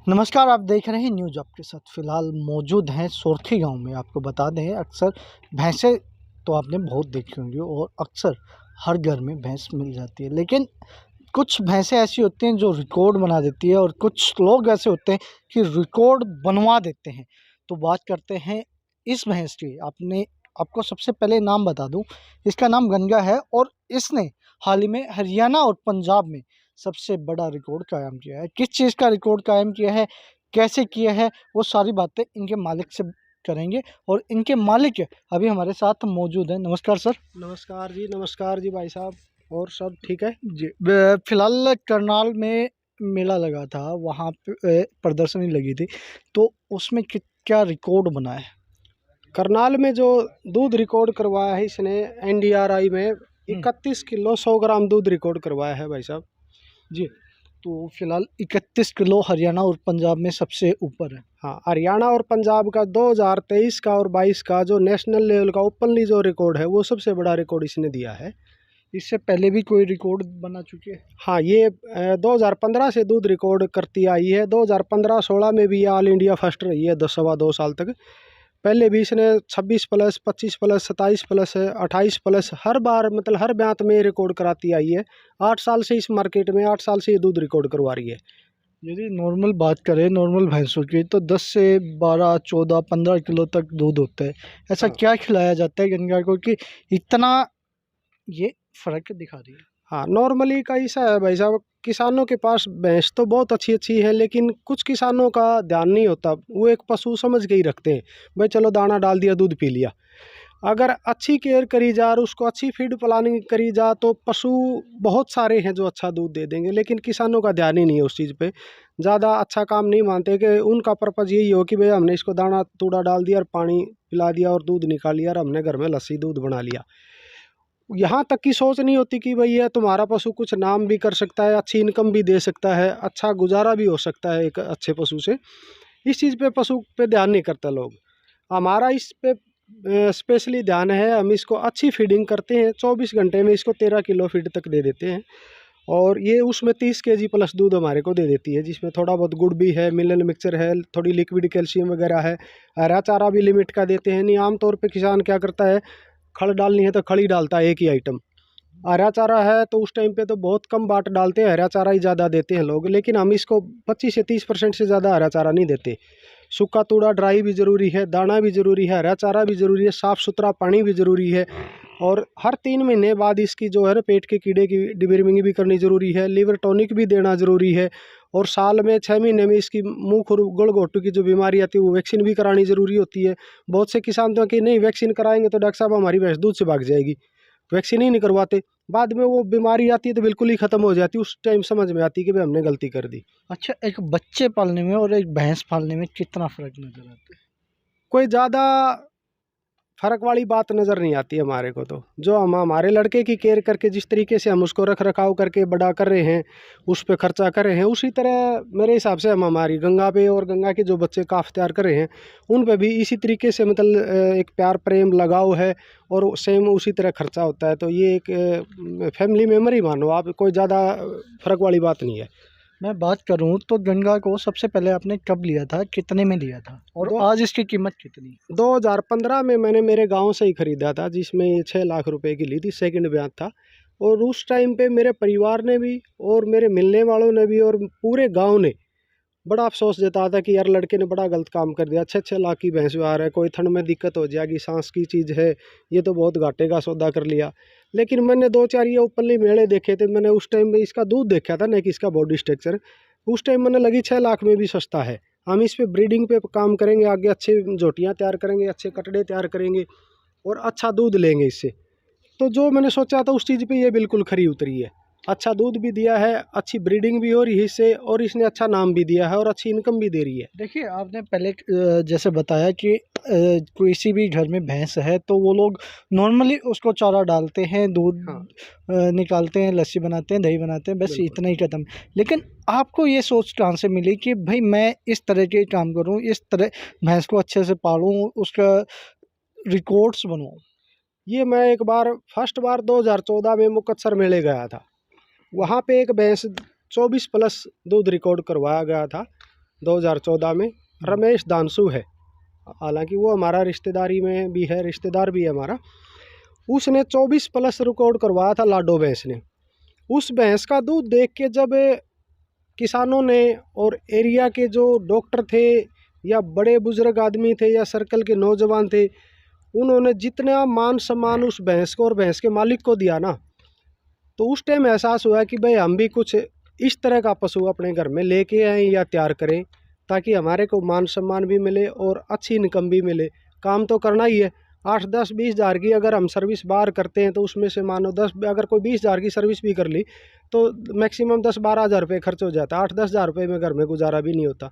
नमस्कार, आप देख रहे हैं न्यूज़ आपके साथ। फ़िलहाल मौजूद हैं सोरठी गांव में। आपको बता दें, अक्सर भैंसें तो आपने बहुत देखी होंगी और अक्सर हर घर में भैंस मिल जाती है, लेकिन कुछ भैंसें ऐसी होती हैं जो रिकॉर्ड बना देती है और कुछ लोग ऐसे होते हैं कि रिकॉर्ड बनवा देते हैं। तो बात करते हैं इस भैंस की। आपको सबसे पहले नाम बता दूं, इसका नाम गंगा है और इसने हाल ही में हरियाणा और पंजाब में सबसे बड़ा रिकॉर्ड कायम किया है। किस चीज़ का रिकॉर्ड कायम किया है, कैसे किया है, वो सारी बातें इनके मालिक से करेंगे और इनके मालिक अभी हमारे साथ मौजूद हैं। नमस्कार सर। नमस्कार जी भाई साहब। और सब ठीक है जी। फिलहाल करनाल में मेला लगा था, वहाँ पे प्रदर्शनी लगी थी, तो उसमें क्या रिकॉर्ड बना है? करनाल में जो दूध रिकॉर्ड करवाया है इसने एनडीआरआई में 31 किलो 100 ग्राम दूध रिकॉर्ड करवाया है भाई साहब जी। तो फिलहाल 31 किलो हरियाणा और पंजाब में सबसे ऊपर है। हाँ, हरियाणा और पंजाब का 2023 का और 22 का जो नेशनल लेवल का ओपनली जो रिकॉर्ड है वो सबसे बड़ा रिकॉर्ड इसने दिया है। इससे पहले भी कोई रिकॉर्ड बना चुके हैं? हाँ, ये 2015 से दूध रिकॉर्ड करती आई है। 2015-16 में भी ये ऑल इंडिया फर्स्ट रही है 2 सवा 2 साल तक। पहले भी इसने 26 प्लस 25 प्लस 27 प्लस 28 प्लस हर बार मतलब हर ब्यात में रिकॉर्ड कराती आई है। 8 साल से इस मार्केट में 8 साल से ये दूध रिकॉर्ड करवा रही है। यदि नॉर्मल बात करें नॉर्मल भैंसों की, तो 10 से 12 14 15 किलो तक दूध होता है। ऐसा हाँ क्या खिलाया जाता है गंगा को कि इतना ये फ़र्क दिखा रही है? हाँ, नॉर्मली का ऐसा है भाई साहब, किसानों के पास भैंस तो बहुत अच्छी अच्छी है लेकिन कुछ किसानों का ध्यान नहीं होता। वो एक पशु समझ के ही रखते हैं, भाई चलो दाना डाल दिया दूध पी लिया। अगर अच्छी केयर करी जा और उसको अच्छी फीड प्लानिंग करी जा तो पशु बहुत सारे हैं जो अच्छा दूध दे देंगे, लेकिन किसानों का ध्यान ही नहीं है उस चीज़ पे। ज़्यादा अच्छा काम नहीं मानते कि उनका पर्पज़ यही हो कि भाई हमने इसको दाना तूड़ा डाल दिया और पानी पिला दिया और दूध निकाल लिया और हमने घर में लस्सी दूध बना लिया। यहाँ तक की सोच नहीं होती कि भैया तुम्हारा पशु कुछ नाम भी कर सकता है, अच्छी इनकम भी दे सकता है, अच्छा गुजारा भी हो सकता है एक अच्छे पशु से। इस चीज़ पे पशु पे ध्यान नहीं करते लोग। हमारा इस पे स्पेशली ध्यान है। हम इसको अच्छी फीडिंग करते हैं, 24 घंटे में इसको 13 किलो फीड तक दे देते हैं और ये उसमें 30 केजी प्लस दूध हमारे को दे देती है, जिसमें थोड़ा बहुत गुड़ भी है, मिनरल मिक्सचर है, थोड़ी लिक्विड कैल्शियम वगैरह है। हरा चारा भी लिमिट का देते हैं। नहीं, आमतौर पे किसान क्या करता है, खड़ डालनी है तो खड़ी डालता है एक ही आइटम। हरा चारा है तो उस टाइम पे तो बहुत कम बाट डालते हैं, हरा चारा ही ज़्यादा देते हैं लोग, लेकिन हम इसको 25 से 30% से ज़्यादा हरा चारा नहीं देते। सूखा तूड़ा ड्राई भी ज़रूरी है, दाना भी ज़रूरी है, हरा चारा भी ज़रूरी है, साफ़ सुथरा पानी भी ज़रूरी है। और हर 3 महीने बाद इसकी जो है ना पेट के कीड़े की डिवर्मिंग भी करनी ज़रूरी है, लीवर टॉनिक भी देना ज़रूरी है। और साल में 6 महीने में इसकी मुँह खुर गलघोटू की जो बीमारी आती है वो वैक्सीन भी करानी ज़रूरी होती है। बहुत से किसान तो कि नहीं वैक्सीन कराएंगे तो डॉक्टर साहब हमारी भैंस दूध से भाग जाएगी, वैक्सीन ही नहीं करवाते। बाद में वो बीमारी आती है तो बिल्कुल ही ख़त्म हो जाती है। उस टाइम समझ में आती है कि भाई हमने गलती कर दी। अच्छा, एक बच्चे पालने में और एक भैंस पालने में कितना फ़र्क नज़र आता है? कोई ज़्यादा फ़र्क वाली बात नज़र नहीं आती है हमारे को। तो जो हम हमारे लड़के की केयर करके जिस तरीके से हम उसको रख रखाव करके बड़ा कर रहे हैं, उस पे खर्चा कर रहे हैं, उसी तरह मेरे हिसाब से हम हमारी गंगा पे और गंगा के जो बच्चे काफ़ तैयार कर रहे हैं उन पे भी इसी तरीके से मतलब एक प्यार प्रेम लगाव है और सेम उसी तरह खर्चा होता है। तो ये एक फैमिली मेम्बर ही मानो आप, कोई ज़्यादा फ़र्क वाली बात नहीं है। मैं बात करूँ तो गंगा को सबसे पहले आपने कब लिया था, कितने में लिया था और दो आज इसकी कीमत कितनी है? 2015 में मैंने मेरे गांव से ही ख़रीदा था, जिसमें ये 6 लाख रुपए की ली थी, सेकंड ब्याज था। और उस टाइम पे मेरे परिवार ने भी और मेरे मिलने वालों ने भी और पूरे गांव ने बड़ा अफसोस जताया था कि यार लड़के ने बड़ा गलत काम कर दिया। 6-6 लाख की भैंस आ रहा है, कोई ठंड में दिक्कत हो जाएगी, सांस की चीज़ है, ये तो बहुत घाटे का सौदा कर लिया। लेकिन मैंने 2-4 ये ओपनली मेले देखे थे, मैंने उस टाइम में इसका दूध देखा था, नहीं कि इसका बॉडी स्ट्रक्चर। उस टाइम मैंने लगी 6 लाख में भी सस्ता है। हम इस पे ब्रीडिंग पे काम करेंगे, आगे अच्छे जोटियाँ तैयार करेंगे, अच्छे कटड़े तैयार करेंगे और अच्छा दूध लेंगे इससे। तो जो मैंने सोचा था उस चीज़ पे ये बिल्कुल खरी उतरी है। अच्छा दूध भी दिया है, अच्छी ब्रीडिंग भी हो रही है इससे और इसने अच्छा नाम भी दिया है और अच्छी इनकम भी दे रही है। देखिए, आपने पहले जैसे बताया कि किसी भी घर में भैंस है तो वो लोग नॉर्मली उसको चारा डालते हैं, दूध हाँ, निकालते हैं, लस्सी बनाते हैं, दही बनाते हैं, बस बिल्कुल। इतना ही ख़त्म। लेकिन आपको ये सोच कहाँ से मिली कि भाई मैं इस तरह के काम करूँ, इस तरह भैंस को अच्छे से पालूँ, उसका रिकॉर्ड्स बनवाऊँ? ये मैं एक बार फर्स्ट बार 2014 में मुक्तसर मेले गया था। वहाँ पे एक भैंस 24 प्लस दूध रिकॉर्ड करवाया गया था। 2014 में। रमेश दानसू है, हालांकि वो हमारा रिश्तेदारी में भी है, रिश्तेदार भी है हमारा। उसने 24 प्लस रिकॉर्ड करवाया था लाडो भैंस ने। उस भैंस का दूध देख के जब किसानों ने और एरिया के जो डॉक्टर थे या बड़े बुजुर्ग आदमी थे या सर्कल के नौजवान थे, उन्होंने जितना मान सम्मान उस भैंस को और भैंस के मालिक को दिया ना, तो उस टाइम एहसास हुआ कि भाई हम भी कुछ इस तरह का पशु अपने घर में लेके आएँ या तैयार करें, ताकि हमारे को मान सम्मान भी मिले और अच्छी इनकम भी मिले। काम तो करना ही है। 8, 10, 20 हज़ार की अगर हम सर्विस बाहर करते हैं तो उसमें से मानो 10, अगर कोई 20 हज़ार की सर्विस भी कर ली तो मैक्सिमम 10-12 हज़ार रुपये खर्च हो जाता है। 8-10 हज़ार रुपये में घर में गुजारा भी नहीं होता।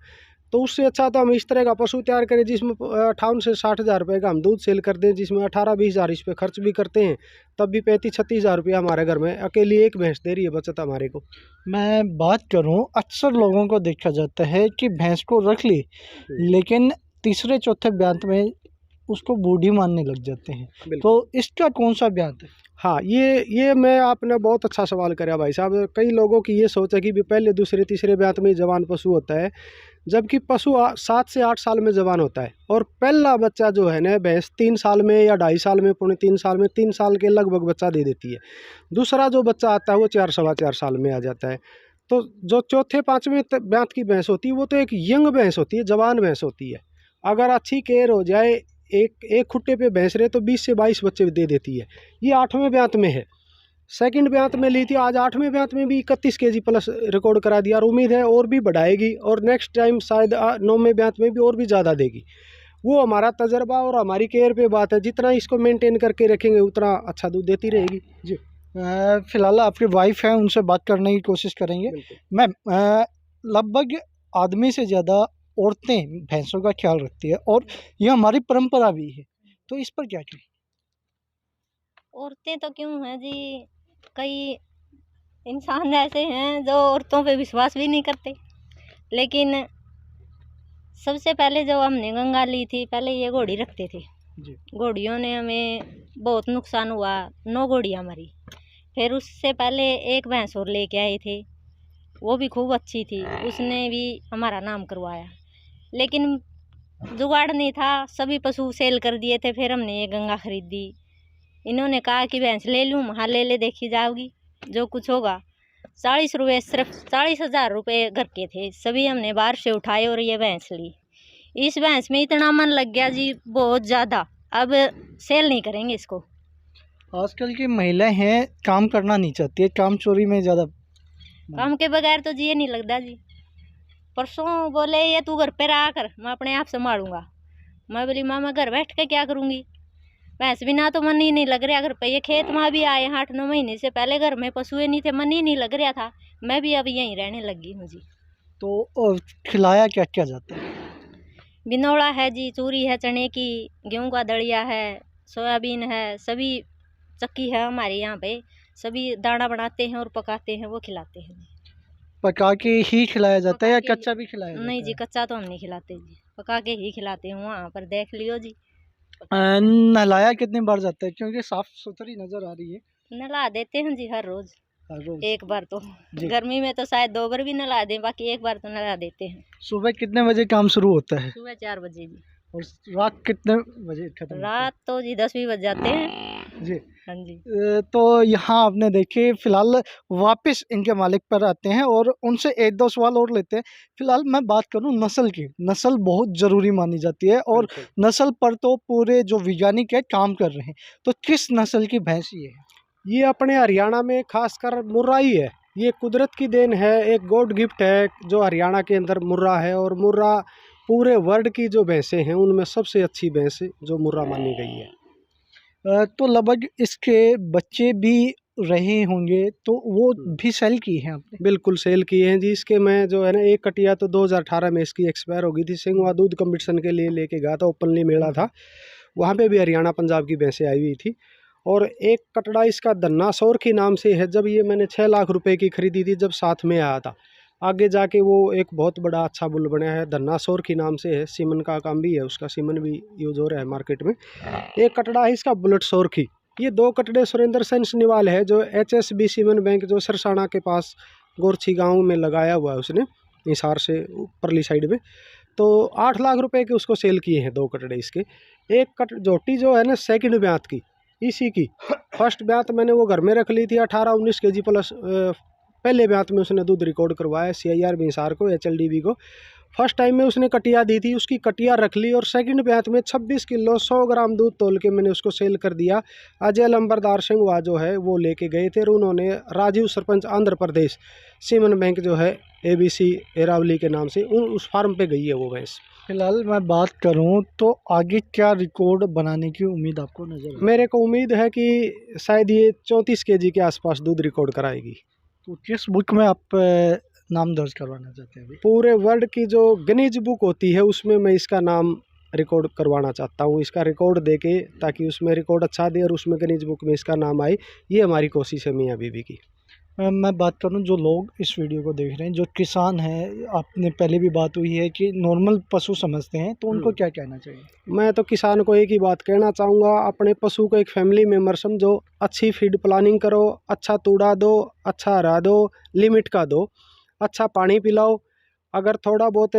तो उससे अच्छा तो हम इस तरह का पशु तैयार करें जिसमें 58 से 60 हज़ार रुपये का हम दूध सेल कर दें, जिसमें 18-20 हज़ार इस पर खर्च भी करते हैं, तब भी 35-36 हज़ार रुपया हमारे घर में अकेली एक भैंस दे रही है बचत हमारे को। मैं बात करूं, अक्सर लोगों को देखा जाता है कि भैंस को रख ली, लेकिन तीसरे चौथे ब्यात में उसको बूढ़ी मानने लग जाते हैं। तो इसका कौन सा ब्यात है? हाँ, ये मैं आपने बहुत अच्छा सवाल कराया भाई साहब। कई लोगों की ये सोच है कि भी पहले दूसरे तीसरे ब्यात में जवान पशु होता है, जबकि पशु 7 से 8 साल में जवान होता है। और पहला बच्चा जो है ना भैंस 3 साल में या 2.5 साल में, पौने 3 साल में, 3 साल के लगभग बच्चा दे देती है। दूसरा जो बच्चा आता है वो 4 सवा 4 साल में आ जाता है। तो जो चौथे पाँचवें ब्यात की भैंस होती है वो तो एक यंग भैंस होती है, जवान भैंस होती है। अगर अच्छी केयर हो जाए, एक खुट्टे पे भैंस रहे तो 20 से 22 बच्चे दे देती है। ये 8वें ब्यात में है। सेकंड ब्यात में ली थी, आज 8वें ब्यात में भी 31 kg प्लस रिकॉर्ड करा दिया और उम्मीद है और भी बढ़ाएगी और नेक्स्ट टाइम शायद 9वें ब्यात में भी और भी ज़्यादा देगी। वो हमारा तजर्बा और हमारी केयर पे बात है। जितना इसको मेंटेन करके रखेंगे उतना अच्छा दूध देती रहेगी जी। फिलहाल आपकी वाइफ है, उनसे बात करने की कोशिश करेंगे। मैम, लगभग आदमी से ज़्यादा औरतें भैंसों का ख्याल रखती है और यह हमारी परंपरा भी है, तो इस पर क्या कहें? औरतें तो क्यों हैं जी, कई इंसान ऐसे हैं जो औरतों पे विश्वास भी नहीं करते। लेकिन सबसे पहले जो हमने गंगा ली थी, पहले ये घोड़ी रखते थे जी। घोड़ियों ने हमें बहुत नुकसान हुआ, 9 घोड़ियाँ मरी। फिर उससे पहले एक भैंस और लेके आए थे, वो भी खूब अच्छी थी, उसने भी हमारा नाम करवाया। लेकिन जुगाड़ नहीं था, सभी पशु सेल कर दिए थे। फिर हमने ये गंगा खरीदी। इन्होंने कहा कि भैंस ले लूँ, हाँ ले ले, देखी जाओगी जो कुछ होगा। 40 रुपये, सिर्फ 40 हज़ार रुपये घर के थे, सभी हमने बाहर से उठाए और ये भैंस ली। इस भैंस में इतना मन लग गया जी, बहुत ज़्यादा। अब सेल नहीं करेंगे इसको। आजकल की महिलाएं हैं, काम करना नहीं चाहती है, काम चोरी में ज़्यादा। काम के बगैर तो जी नहीं लगता जी। परसों बोले ये तू घर पे रहा कर, मैं अपने आप संभालूंगा। मैं बोली माँ मैं घर बैठ के क्या करूँगी, भैंस बिना तो मन ही नहीं लग रहा घर पे। ये खेत में भी आए 8-9 महीने से, पहले घर में पशुएं नहीं थे, मन ही नहीं लग रहा था। मैं भी अब यहीं रहने लगी हूँ जी। तो खिलाया क्या क्या जाता है? बिनौला है जी, चूरी है चने की, गेहूँ का दलिया है, सोयाबीन है, सभी चक्की है हमारे यहाँ पे, सभी दाना बनाते हैं और पकाते हैं, वो खिलाते हैं। पका के ही खिलाया जाता है या कच्चा भी खिलाया जाता है? नहीं जी, कच्चा तो हम नहीं खिलाते जी, पका के ही खिलाते हैं। वहाँ पर देख लियो जी। नहलाया कितनी बार जाता है, क्योंकि साफ सुथरी नज़र आ रही है? नहला देते हैं जी हर रोज़, हर रोज। एक बार तो। गर्मी में तो शायद 2 बार भी नहला दें, बाकी एक बार तो नहला देते हैं। सुबह कितने बजे काम शुरू होता है सुबह 4 बजे जी। और रात कितने बजे खत्म होता है? रात तो जी 10 भी बज जाते हैं जी। हाँ जी। तो यहाँ आपने देखे, फिलहाल वापस इनके मालिक पर आते हैं और उनसे 1-2 सवाल और लेते हैं। फिलहाल मैं बात करूँ नस्ल की, नस्ल बहुत ज़रूरी मानी जाती है और नस्ल पर तो पूरे जो वैज्ञानिक है काम कर रहे हैं। तो किस नस्ल की भैंस ये है? ये अपने हरियाणा में खासकर मुर्रा ही है। ये कुदरत की देन है, एक गॉड गिफ्ट है जो हरियाणा के अंदर मुर्रा है। और मुर्रा पूरे वर्ल्ड की जो भैंसें हैं उनमें सबसे अच्छी भैंस जो मुर्रा मानी गई है। तो लगभग इसके बच्चे भी रहे होंगे, तो वो भी सेल की हैं आपने? बिल्कुल सेल किए हैं जी। इसके मैं जो है ना, एक कटिया तो 2018 में इसकी एक्सपायर हो गई थी। सिंगवा दूध कंपटीशन के लिए लेके गया था, ओपनली मेला था, वहाँ पे भी हरियाणा पंजाब की भैंसें आई हुई थी। और एक कटड़ा इसका धन्ना सौर के नाम से है। जब ये मैंने 6 लाख रुपए की खरीदी थी, जब साथ में आया था, आगे जाके वो एक बहुत बड़ा अच्छा बुल बना है। धन्ना सौर के नाम से है, सीमन का काम भी है उसका, सीमन भी यूज हो रहा है मार्केट में। एक कटड़ा है इसका बुलेट सौर की। ये 2 कटड़े सुरेंद्र सेन सनीवाल है जो HSB सीमन बैंक जो सरसाना के पास गोरछी गांव में लगाया हुआ है उसने। हिसार से ऊपरली साइड में। तो 8 लाख रुपए के उसको सेल किए हैं 2 कटड़े इसके। एक कट जोटी जो है ना सेकंड ब्यात की इसी की, फर्स्ट ब्यात मैंने वो घर में रख ली थी 18-19 केजी प्लस। पहले ब्यात में उसने दूध रिकॉर्ड करवाया CIR भी हिसार को, HLDB को। फर्स्ट टाइम में उसने कटिया दी थी, उसकी कटिया रख ली और सेकंड ब्यात में 26 किलो 100 ग्राम दूध तोल के मैंने उसको सेल कर दिया। अजय लंबरदार सिंह वह जो है वो लेके गए थे और उन्होंने राजीव सरपंच आंध्र प्रदेश सीमन बैंक जो है ABC एरावली के नाम से उस फार्म पे गई है वो भैंस। फिलहाल मैं बात करूं तो आगे क्या रिकॉर्ड बनाने की उम्मीद आपको नज़र है? मेरे को उम्मीद है कि शायद ये 34 केजी के आसपास दूध रिकॉर्ड कराएगी। तो किस बुक में आप नाम दर्ज करवाना चाहते हैं अभी? पूरे वर्ल्ड की जो गिनीज बुक होती है उसमें मैं इसका नाम रिकॉर्ड करवाना चाहता हूँ, इसका रिकॉर्ड देके, ताकि उसमें रिकॉर्ड अच्छा दे और उसमें गिनीज बुक में इसका नाम आए। ये हमारी कोशिश है मियाँ बीबी की। मैं बात करूं जो लोग इस वीडियो को देख रहे हैं, जो किसान हैं, आपने पहले भी बात हुई है कि नॉर्मल पशु समझते हैं, तो उनको क्या कहना चाहिए? मैं तो किसान को एक ही बात कहना चाहूँगा, अपने पशु को एक फैमिली मेम्बर समझो, अच्छी फीड प्लानिंग करो, अच्छा तूड़ा दो, अच्छा हरा दो, लिमिट का दो, अच्छा पानी पिलाओ। अगर थोड़ा बहुत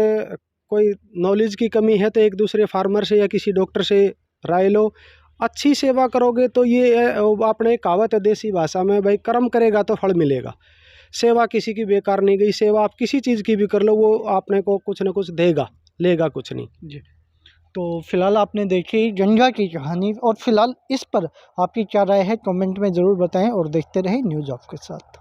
कोई नॉलेज की कमी है तो एक दूसरे फार्मर से या किसी डॉक्टर से राय लो। अच्छी सेवा करोगे तो ये आपने कहावत है देसी भाषा में, भाई कर्म करेगा तो फल मिलेगा। सेवा किसी की बेकार नहीं गई। सेवा आप किसी चीज़ की भी कर लो, वो आपने को कुछ ना कुछ देगा, लेगा कुछ नहीं जी। तो फिलहाल आपने देखी गंगा की कहानी, और फिलहाल इस पर आपकी क्या राय है कमेंट में ज़रूर बताएं और देखते रहें न्यूज़ आपके साथ।